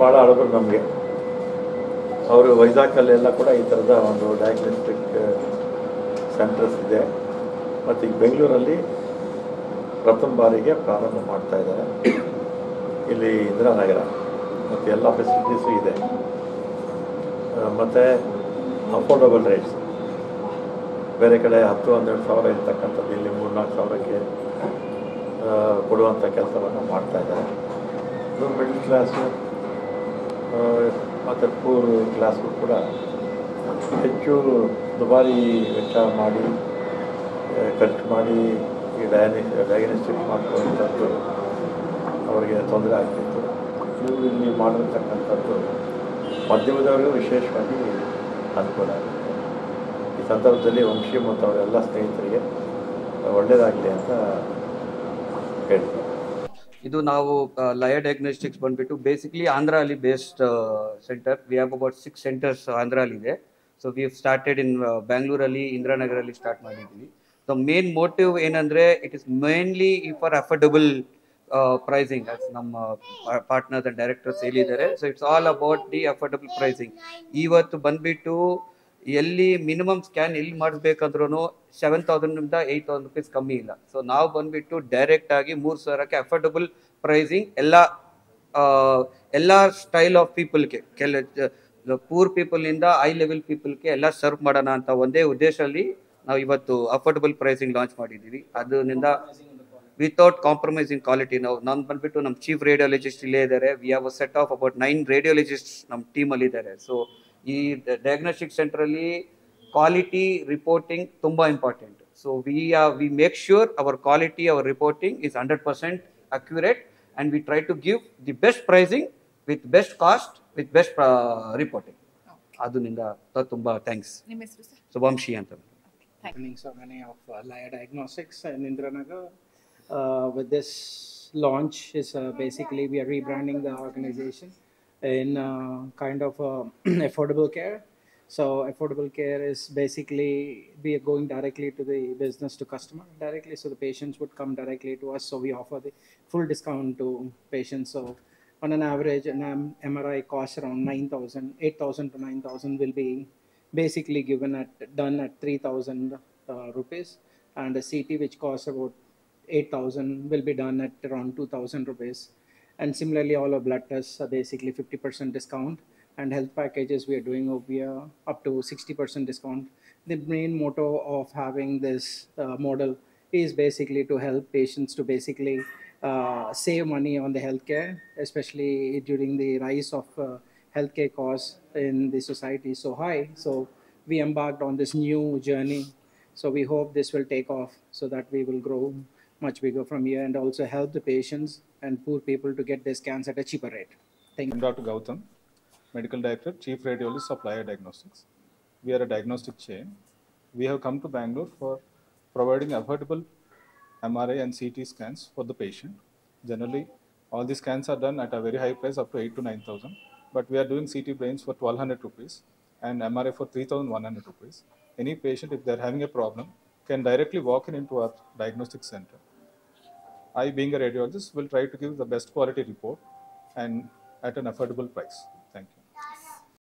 ಭಾಳ ಹಳಬರು ನಮಗೆ. ಅವರು ವೈಜಾಗಲ್ಲೆಲ್ಲ ಕೂಡ ಈ ಥರದ ಒಂದು ಡಯಾಗ್ನೋಸ್ಟಿಕ್ ಸೆಂಟರ್ಸ್ ಇದೆ. ಮತ್ತು ಈಗ ಬೆಂಗಳೂರಲ್ಲಿ ಪ್ರಥಮ ಬಾರಿಗೆ ಪ್ರಾರಂಭ ಮಾಡ್ತಾ ಇದ್ದಾರೆ. ಇಲ್ಲಿ ಇಂದಿರಾನಗರ ಮತ್ತು ಎಲ್ಲ ಫೆಸಿಲಿಟೀಸು ಇದೆ. ಮತ್ತು ಅಫೋರ್ಡಬಲ್ ರೇಟ್ಸ್, ಬೇರೆ ಕಡೆ 10-12 ಸಾವಿರ ಇರ್ತಕ್ಕಂಥದ್ದು ಇಲ್ಲಿ 3-4 ಸಾವಿರಕ್ಕೆ ಕೊಡುವಂಥ ಕೆಲಸವನ್ನು ಮಾಡ್ತಾ ಇದ್ದಾರೆ. ಇದು ಮಿಡ್ಲ್ ಕ್ಲಾಸು ಮತ್ತು ಪೂರ್ ಕ್ಲಾಸ್ಗೂ ಕೂಡ ಹೆಚ್ಚು ದುಬಾರಿ ವೆಚ್ಚ ಮಾಡಿ ಖರ್ಚು ಮಾಡಿ ಈ ಡಯಾಗ್ನೋಸ್ಟಿಕ್ ಮಾಡ್ಕೊಳ್ಳುವಂಥದ್ದು ಅವರಿಗೆ ತೊಂದರೆ ಆಗ್ತಿತ್ತು. ಇವರು ಇಲ್ಲಿ ಮಾಡಿರ್ತಕ್ಕಂಥದ್ದು ಮಧ್ಯಮದವರಿಗೂ ವಿಶೇಷವಾಗಿ ಅನುಕೂಲ ಆಗುತ್ತೆ. ಈ ಸಂದರ್ಭದಲ್ಲಿ ವಂಶಿ ಮತ್ತು ಅವರೆಲ್ಲ ಸ್ನೇಹಿತರಿಗೆ ಒಳ್ಳೆಯದಾಗಲಿ ಅಂತ ಹೇಳ್ತೀವಿ. ಇದು ನಾವು ಲಯ ಡಯಾಗ್ನೋಸ್ಟಿಕ್ಸ್ ಬಂದ್ಬಿಟ್ಟು ಬೇಸಿಕ್ಲಿ ಆಂಧ್ರ ಅಲ್ಲಿ based centre. We have about 6 centres Andhra ಅಲ್ಲಿ ಇದೆ. ಸೊ ವಿ ಸ್ಟಾರ್ಟೆಡ್ ಇನ್ ಬ್ಯಾಂಗ್ಳೂರಲ್ಲಿ, ಇಂದಿರಾನಗರಲ್ಲಿ ಸ್ಟಾರ್ಟ್ ಮಾಡಿದ್ದೀವಿ. ಸೊ ಮೇನ್ ಮೋಟಿವ್ ಏನಂದ್ರೆ it is mainly for affordable pricing. ನಮ್ಮ ಪಾರ್ಟ್ನರ್ಸ್ ಅಂಡ್ ಡೈರೆಕ್ಟರ್ಸ್ ಹೇಳಿದ್ದಾರೆ. So it's all about the affordable pricing. ಇವತ್ತು ಬಂದ್ಬಿಟ್ಟು ಎಲ್ಲಿ ಮಿನಿಮಮ್ ಸ್ಕ್ಯಾನ್ ಎಲ್ಲಿ ಮಾಡಿಸ್ಬೇಕಂದ್ರೂ 7,000 8,000 ರೂಪೀಸ್ ಕಮ್ಮಿ ಇಲ್ಲ. ಸೊ ನಾವು ಬಂದ್ಬಿಟ್ಟು ಡೈರೆಕ್ಟ್ ಆಗಿ 3,000ಕ್ಕೆ ಅಫೋರ್ಡಬಲ್ ಪ್ರೈಸಿಂಗ್ ಎಲ್ಲ ಸ್ಟೈಲ್ ಆಫ್ ಪೀಪಲ್ಗೆ, ಪೂರ್ ಪೀಪಲ್ನಿಂದ ಹೈ ಲೆವೆಲ್ ಪೀಪಲ್ಗೆ ಎಲ್ಲ ಸರ್ವ್ ಮಾಡೋಣ ಅಂತ ಒಂದೇ ಉದ್ದೇಶದಲ್ಲಿ ನಾವು ಇವತ್ತು ಅಫೋರ್ಡಬಲ್ ಪ್ರೈಸಿಂಗ್ ಲಾಂಚ್ ಮಾಡಿದ್ದೀವಿ. ಅದರಿಂದ ವಿತೌಟ್ ಕಾಂಪ್ರಮೈಸಿಂಗ್ ಕ್ವಾಲಿಟಿ. ನಾನು ಬಂದ್ಬಿಟ್ಟು ನಮ್ಮ ಚೀಫ್ ರೇಡಿಯಾಲಜಿಸ್ಟ್ ಇಲ್ಲೇ ಇದ್ದಾರೆ. We have a set of about 9 radiologist ನಮ್ಮ ಟೀಮಲ್ಲಿ ಇದ್ದಾರೆ. ಸೊ ಈ ಡಯಾಗ್ನೋಸ್ಟಿಕ್ ಸೆಂಟ್ರಲ್ಲಿ ಕ್ವಾಲಿಟಿ ರಿಪೋರ್ಟಿಂಗ್ ತುಂಬ important. So we make sure our quality, our reporting is 100% accurate and we try to give the best pricing with best cost with best reporting. ಅದರಿಂದ ತುಂಬ thanks. ನಿಮ್ಮ ಹೆಸರು ಸರ್? ಸೊ ವಂಶಿ ಅಂತ. So many of Laya Diagnostics in Indiranagar. With this launch is basically we are rebranding the organization in kind of affordable care. So affordable care is basically we are going directly to the business to customer directly. So the patients would come directly to us. So we offer the full discount to patients. So on an average, an MRI costs around 9,000, 8,000 to 9,000 will be basically done at 3,000 rupees, and a CT which costs about 8,000 will be done at around 2,000 rupees. And similarly, all our blood tests are basically 50% discount, and health packages we are doing up to 60% discount. The main motto of having this model is basically to help patients to basically save money on the healthcare, especially during the rise of healthcare costs in the society so high. So we embarked on this new journey. So we hope this will take off so that we will grow much bigger from here and also help the patients and poor people to get their scans at a cheaper rate. Thank you. I'm Dr. Gautam, Medical Director, Chief Radiologist of Laya Diagnostics. We are a diagnostic chain. We have come to Bangalore for providing affordable MRI and CT scans for the patient. Generally, all the scans are done at a very high price, up to 8,000 to 9,000. But we are doing CT brains for 1,200 rupees and MRI for 3,100 rupees. Any patient, if they are having a problem, can directly walk into our diagnostic center. I, being a radiologist, will try to give the best quality report and at an affordable price.